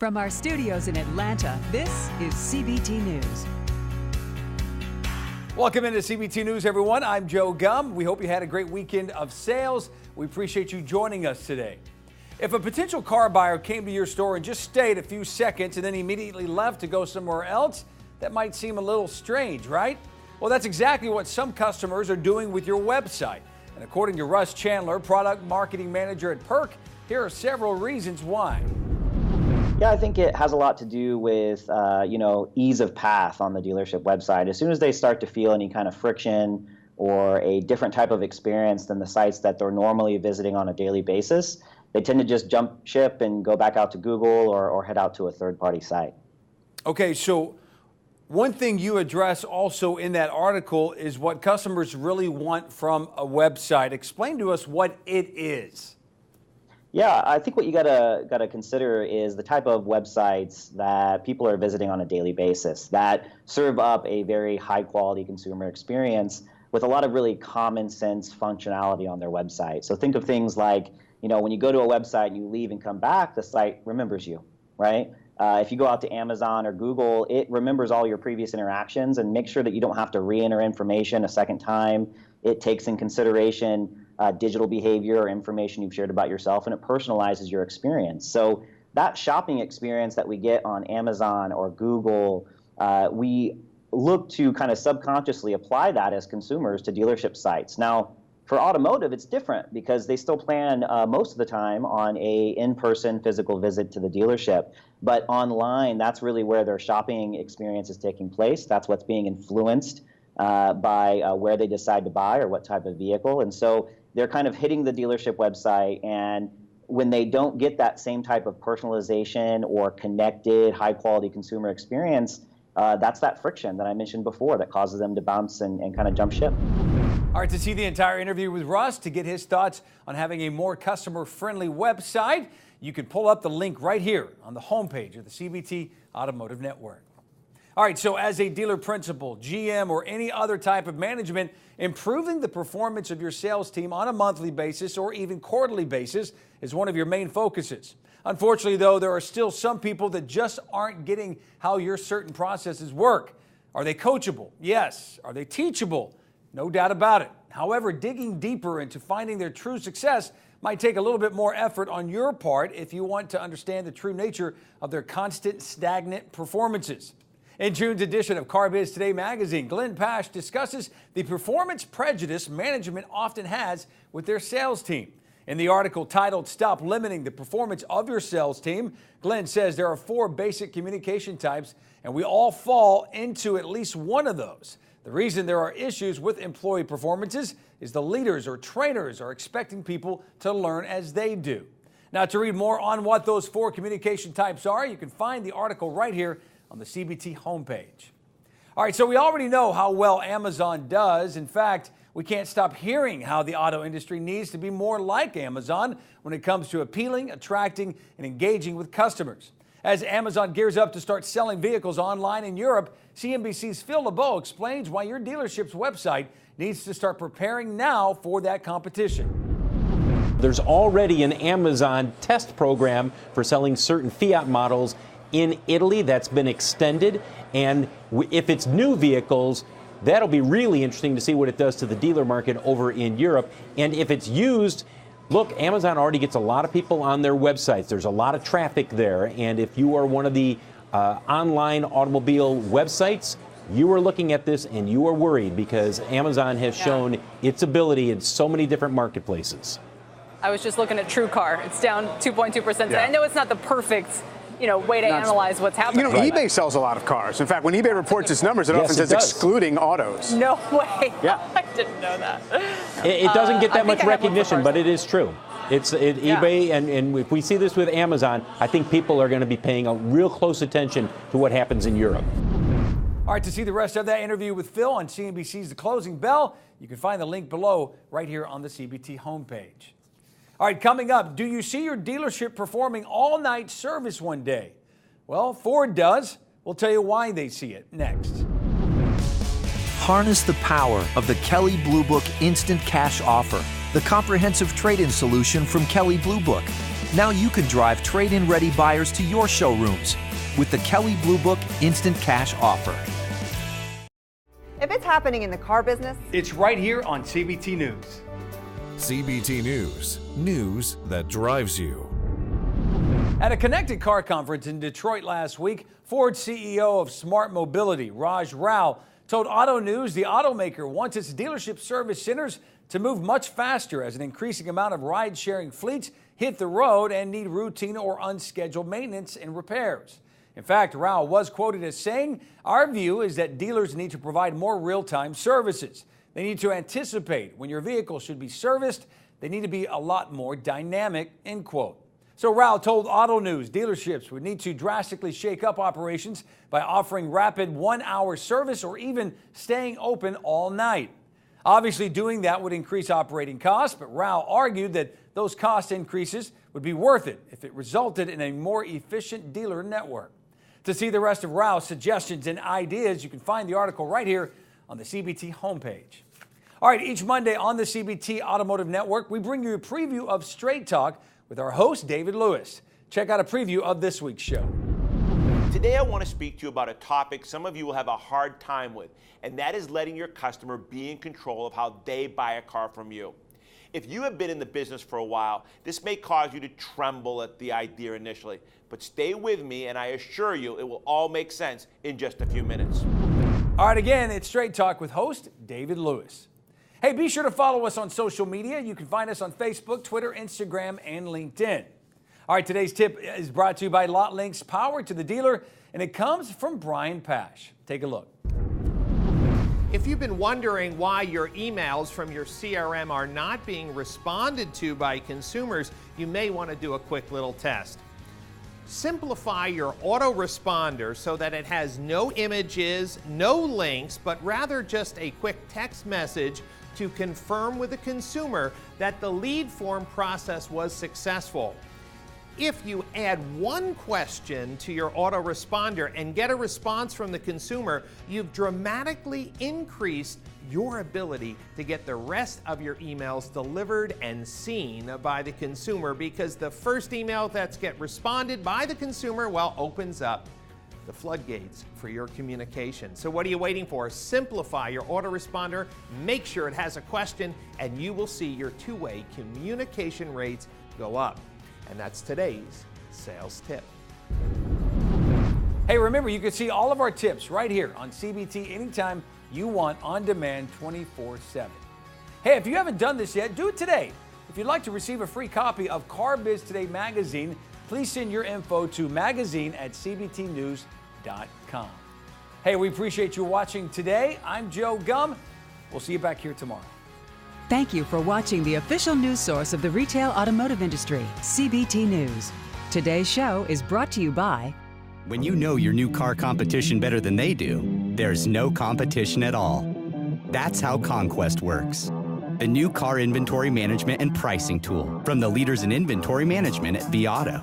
From our studios in Atlanta, this is CBT News. Welcome into CBT News, everyone. I'm Joe Gum. We hope you had a great weekend of sales. We appreciate you joining us today. If a potential car buyer came to your store and just stayed a few seconds and then immediately left to go somewhere else, that might seem a little strange, right? Well, that's exactly what some customers are doing with your website. And according to Russ Chandler, product marketing manager at Perk, here are several reasons why. Yeah, I think it has a lot to do with, ease of path on the dealership website. As soon as they start to feel any kind of friction or a different type of experience than the sites that they're normally visiting on a daily basis, they tend to just jump ship and go back out to Google or head out to a third-party site. Okay, so one thing you address also in that article is what customers really want from a website. Explain to us what it is. Yeah, I think what you gotta consider is the type of websites that people are visiting on a daily basis that serve up a very high quality consumer experience with a lot of really common sense functionality on their website. So think of things like, when you go to a website and you leave and come back, the site remembers you, right? If you go out to Amazon or Google, it remembers all your previous interactions and makes sure that you don't have to re-enter information a second time. It takes in consideration digital behavior or information you've shared about yourself, and it personalizes your experience. So that shopping experience that we get on Amazon or Google, we look to kind of subconsciously apply that as consumers to dealership sites. Now, for automotive, it's different because they still plan most of the time on a in-person physical visit to the dealership. But online, that's really where their shopping experience is taking place. That's what's being influenced by where they decide to buy or what type of vehicle. And so they're kind of hitting the dealership website, and when they don't get that same type of personalization or connected, high-quality consumer experience, that's that friction that I mentioned before that causes them to bounce and kind of jump ship. All right, to see the entire interview with Russ, to get his thoughts on having a more customer-friendly website, you can pull up the link right here on the homepage of the CBT Automotive Network. All right, so as a dealer principal, GM, or any other type of management, improving the performance of your sales team on a monthly basis or even quarterly basis is one of your main focuses. Unfortunately, though, there are still some people that just aren't getting how your certain processes work. Are they coachable? Yes. Are they teachable? No doubt about it. However, digging deeper into finding their true success might take a little bit more effort on your part if you want to understand the true nature of their constant, stagnant performances. In June's edition of CarBiz Today magazine, Glenn Pash discusses the performance prejudice management often has with their sales team. In the article titled "Stop Limiting the Performance of Your Sales Team," Glenn says there are 4 basic communication types, and we all fall into at least one of those. The reason there are issues with employee performances is the leaders or trainers are expecting people to learn as they do. Now, to read more on what those 4 communication types are, you can find the article right here on the CBT homepage. All right, so we already know how well Amazon does. In fact, we can't stop hearing how the auto industry needs to be more like Amazon when it comes to appealing, attracting, and engaging with customers. As Amazon gears up to start selling vehicles online in Europe, CNBC's Phil LeBeau explains why your dealership's website needs to start preparing now for that competition. There's already an Amazon test program for selling certain Fiat models in Italy that's been extended, and if it's new vehicles, that'll be really interesting to see what it does to the dealer market over in Europe. And if it's used, look, Amazon already gets a lot of people on their websites. There's a lot of traffic there, and if you are one of the online automobile websites, you are looking at this and you are worried because Amazon has shown its ability in so many different marketplaces. I was just looking at TrueCar. It's down 2.2%. I know it's not the perfect way to analyze what's happening. eBay sells a lot of cars. In fact, when eBay reports its numbers, it often says excluding autos. No way. Yeah. I didn't know that. It doesn't get that much recognition, but it is true. eBay, and if we see this with Amazon, I think people are going to be paying a real close attention to what happens in Europe. All right, to see the rest of that interview with Phil on CNBC's The Closing Bell, you can find the link below right here on the CBT homepage. All right, coming up, do you see your dealership performing all-night service one day? Well, Ford does. We'll tell you why they see it next. Harness the power of the Kelley Blue Book Instant Cash Offer, the comprehensive trade-in solution from Kelley Blue Book. Now you can drive trade-in ready buyers to your showrooms with the Kelley Blue Book Instant Cash Offer. If it's happening in the car business, it's right here on CBT News. CBT News. News that drives you. At a connected car conference in Detroit last week, Ford CEO of Smart Mobility, Raj Rao, told Auto News the automaker wants its dealership service centers to move much faster as an increasing amount of ride-sharing fleets hit the road and need routine or unscheduled maintenance and repairs. In fact, Rao was quoted as saying, "Our view is that dealers need to provide more real-time services. They need to anticipate when your vehicle should be serviced. They need to be a lot more dynamic," end quote. So Rao told Auto News dealerships would need to drastically shake up operations by offering rapid 1-hour service or even staying open all night. Obviously, doing that would increase operating costs, but Rao argued that those cost increases would be worth it if it resulted in a more efficient dealer network. To see the rest of Rao's suggestions and ideas, you can find the article right here on the CBT homepage. All right, each Monday on the CBT Automotive Network, we bring you a preview of Straight Talk with our host, David Lewis. Check out a preview of this week's show. Today I want to speak to you about a topic some of you will have a hard time with, and that is letting your customer be in control of how they buy a car from you. If you have been in the business for a while, this may cause you to tremble at the idea initially, but stay with me and I assure you it will all make sense in just a few minutes. All right, again, it's Straight Talk with host David Lewis. Hey, be sure to follow us on social media. You can find us on Facebook, Twitter, Instagram, and LinkedIn. All right, today's tip is brought to you by LotLinks, power to the dealer, and it comes from Brian Pash. Take a look. If you've been wondering why your emails from your CRM are not being responded to by consumers, you may want to do a quick little test. Simplify your autoresponder so that it has no images, no links, but rather just a quick text message to confirm with the consumer that the lead form process was successful. If you add one question to your autoresponder and get a response from the consumer, you've dramatically increased your ability to get the rest of your emails delivered and seen by the consumer, because the first email that's get responded by the consumer, well, opens up the floodgates for your communication. So what are you waiting for? Simplify your autoresponder, make sure it has a question, and you will see your two-way communication rates go up. And that's today's sales tip. Hey, remember, you can see all of our tips right here on CBT anytime you want, on demand, 24/7. Hey, if you haven't done this yet, do it today. If you'd like to receive a free copy of Car Biz Today magazine, please send your info to magazine@cbtnews.com. Hey, we appreciate you watching today. I'm Joe Gum. We'll see you back here tomorrow. Thank you for watching the official news source of the retail automotive industry, CBT News. Today's show is brought to you by... When you know your new car competition better than they do, there's no competition at all. That's how Conquest works. The new car inventory management and pricing tool from the leaders in inventory management at Vauto.